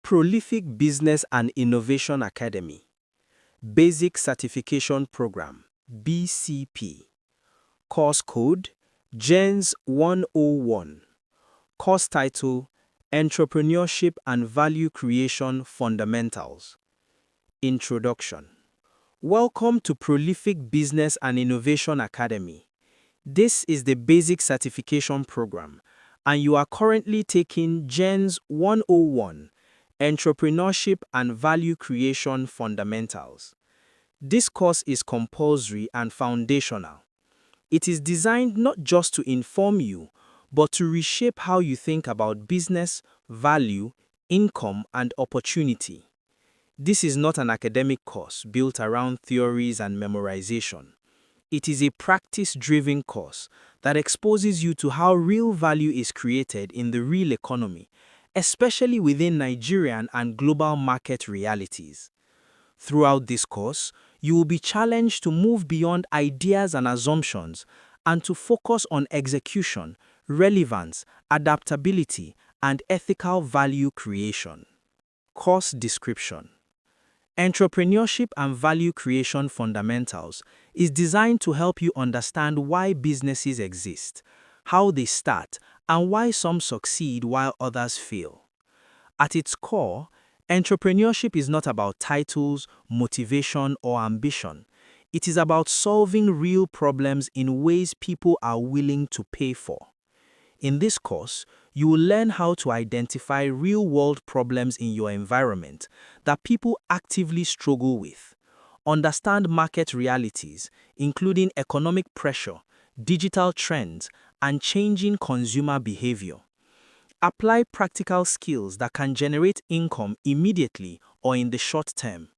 Prolific Business and Innovation Academy, Basic Certification Program, BCP. Course code, GENS101. Course title, Entrepreneurship and Value Creation Fundamentals. Introduction. Welcome to Prolific Business and Innovation Academy. This is the Basic Certification Program, and you are currently taking GENS101, Entrepreneurship and Value Creation Fundamentals. This course is compulsory and foundational. It is designed not just to inform you, but to reshape how you think about business, value, income, and opportunity. This is not an academic course built around theories and memorization. It is a practice-driven course that exposes you to how real value is created in the real economy, especially within Nigerian and global market realities. Throughout this course, you will be challenged to move beyond ideas and assumptions and to focus on execution, relevance, adaptability, and ethical value creation. Course description. Entrepreneurship and Value Creation Fundamentals is designed to help you understand why businesses exist, how they start, and why some succeed while others fail. At its core, entrepreneurship is not about titles, motivation, or ambition. It is about solving real problems in ways people are willing to pay for. In this course, you will learn how to identify real-world problems in your environment that people actively struggle with, understand market realities, including economic pressure, digital trends, and changing consumer behavior. Apply practical skills that can generate income immediately or in the short term.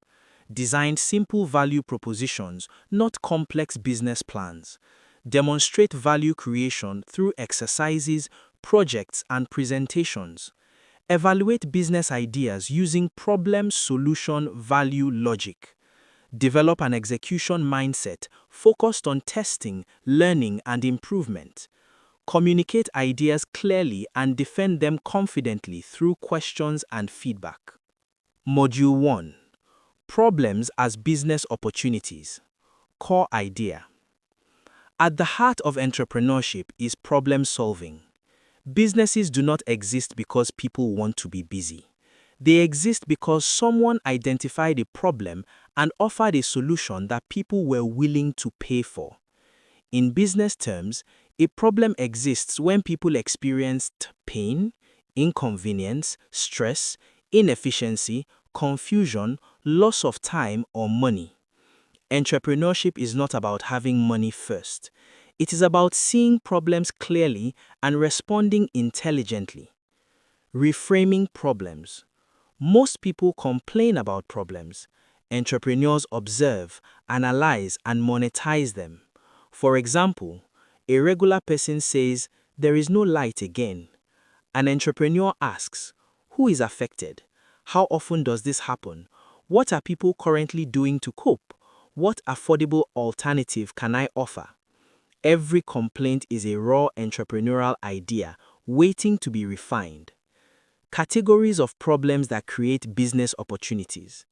Design simple value propositions, not complex business plans. Demonstrate value creation through exercises, projects, and presentations. Evaluate business ideas using problem-solution-value logic. Develop an execution mindset focused on testing, learning, and improvement. Communicate ideas clearly and defend them confidently through questions and feedback. Module 1. Problems as Business Opportunities. Core idea. At the heart of entrepreneurship is problem solving. Businesses do not exist because people want to be busy. They exist because someone identified a problem and offered a solution that people were willing to pay for. In business terms, a problem exists when people experienced pain, inconvenience, stress, inefficiency, confusion, loss of time, or money. Entrepreneurship is not about having money first. It is about seeing problems clearly and responding intelligently. Reframing problems. Most people complain about problems. Entrepreneurs observe, analyze, and monetize them. For example, a regular person says, "There is no light again." An entrepreneur asks, "Who is affected? How often does this happen? What are people currently doing to cope? What affordable alternative can I offer?" Every complaint is a raw entrepreneurial idea waiting to be refined. Categories of problems that create business opportunities.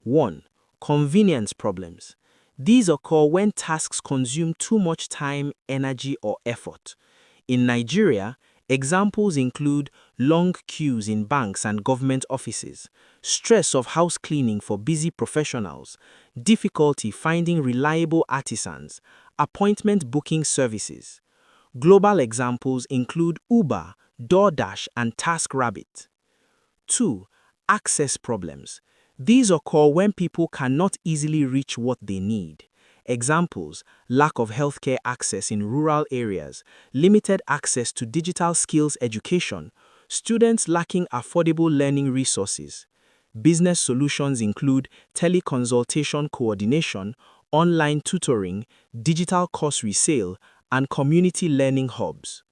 1. Convenience problems. These occur when tasks consume too much time, energy, or effort. In Nigeria, examples include long queues in banks and government offices, stress of house cleaning for busy professionals, difficulty finding reliable artisans, appointment booking services. Global examples include Uber, DoorDash, and TaskRabbit. 2. Access problems. These occur when people cannot easily reach what they need. Examples: lack of healthcare access in rural areas, limited access to digital skills education, students lacking affordable learning resources. Business solutions include teleconsultation coordination, online tutoring, digital course resale, and community learning hubs.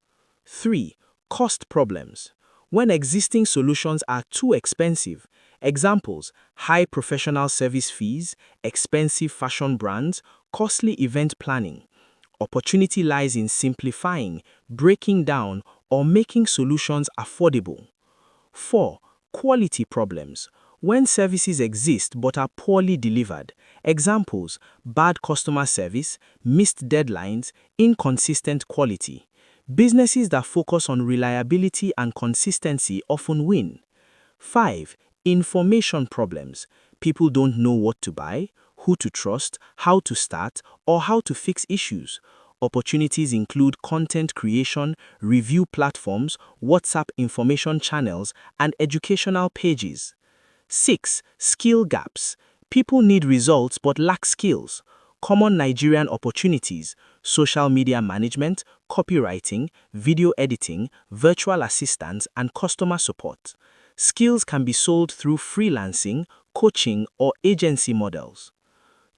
3. Cost problems. When existing solutions are too expensive, examples: high professional service fees, expensive fashion brands, costly event planning. Opportunity lies in simplifying, breaking down, or making solutions affordable. 4. Quality problems. When services exist but are poorly delivered. Examples: bad customer service, missed deadlines, inconsistent quality. Businesses that focus on reliability and consistency often win. 5. Information problems. People don't know what to buy, who to trust, how to start, or how to fix issues. Opportunities include content creation, review platforms, WhatsApp information channels, and educational pages. 6. Skill gaps. People need results but lack skills. Common Nigerian opportunities: social media management, copywriting, video editing, virtual assistants, and customer support. Skills can be sold through freelancing, coaching, or agency models.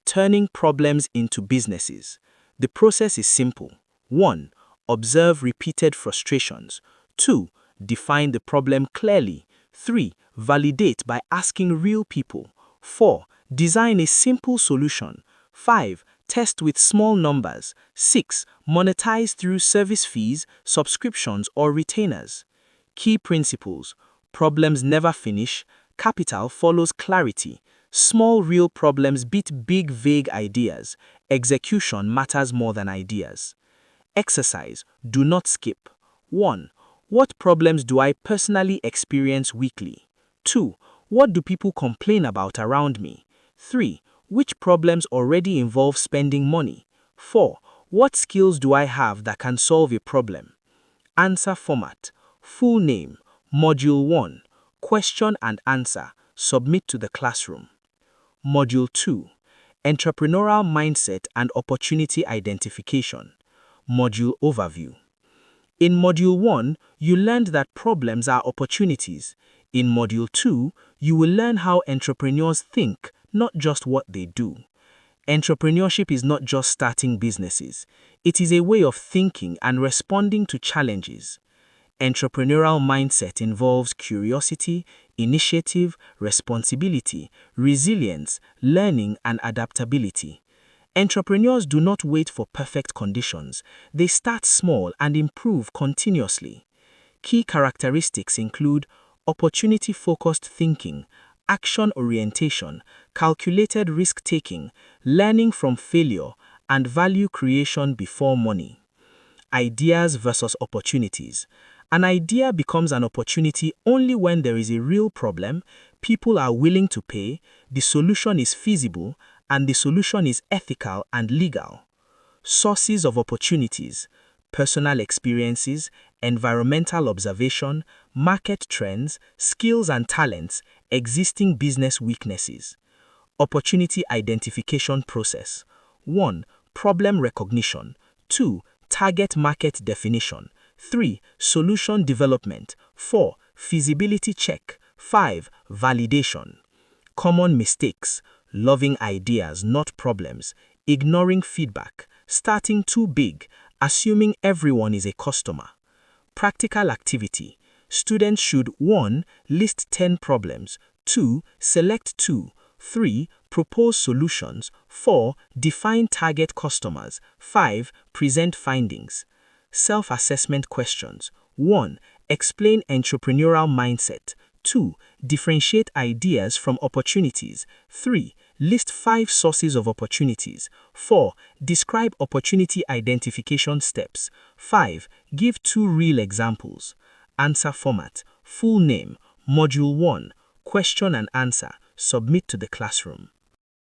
Turning problems into businesses. The process is simple. 1. Observe repeated frustrations. 2. Define the problem clearly. 3. Validate by asking real people. 4. Design a simple solution. 5. Test with small numbers. 6. Monetize through service fees, subscriptions, or retainers. Key principles: problems never finish, capital follows clarity, small real problems beat big vague ideas, execution matters more than ideas. Exercise: do not skip. 1. What problems do I personally experience weekly? 2. What do people complain about around me? 3. Which problems already involve spending money? 4. What skills do I have that can solve a problem? Answer format: full name, Module 1, question and answer, submit to the classroom. Module 2, entrepreneurial mindset and opportunity identification. Module overview. In Module 1, you learned that problems are opportunities. In Module 2, you will learn how entrepreneurs think, not just what they do. Entrepreneurship is not just starting businesses. It is a way of thinking and responding to challenges. Entrepreneurial mindset involves curiosity, initiative, responsibility, resilience, learning, and adaptability. Entrepreneurs do not wait for perfect conditions. They start small and improve continuously. Key characteristics include opportunity-focused thinking, action orientation, calculated risk-taking, learning from failure, and value creation before money. Ideas versus opportunities. An idea becomes an opportunity only when there is a real problem, people are willing to pay, the solution is feasible, and the solution is ethical and legal. Sources of opportunities: personal experiences, environmental observation, market trends, skills and talents, existing business weaknesses. Opportunity identification process: 1. Problem recognition. 2. Target market definition. 3. Solution development. 4. Feasibility check. 5. Validation. Common mistakes: loving ideas, not problems, ignoring feedback, starting too big, assuming everyone is a customer. Practical activity: students should 1. List 10 problems. 2. Select 2. 3. Propose solutions. 4. Define target customers. 5. Present findings. Self-assessment questions: 1. Explain entrepreneurial mindset. 2. Differentiate ideas from opportunities. 3. List 5 sources of opportunities. 4. Describe opportunity identification steps. 5. Give 2 real examples. Answer format: full name, Module 1, question and answer, submit to the classroom.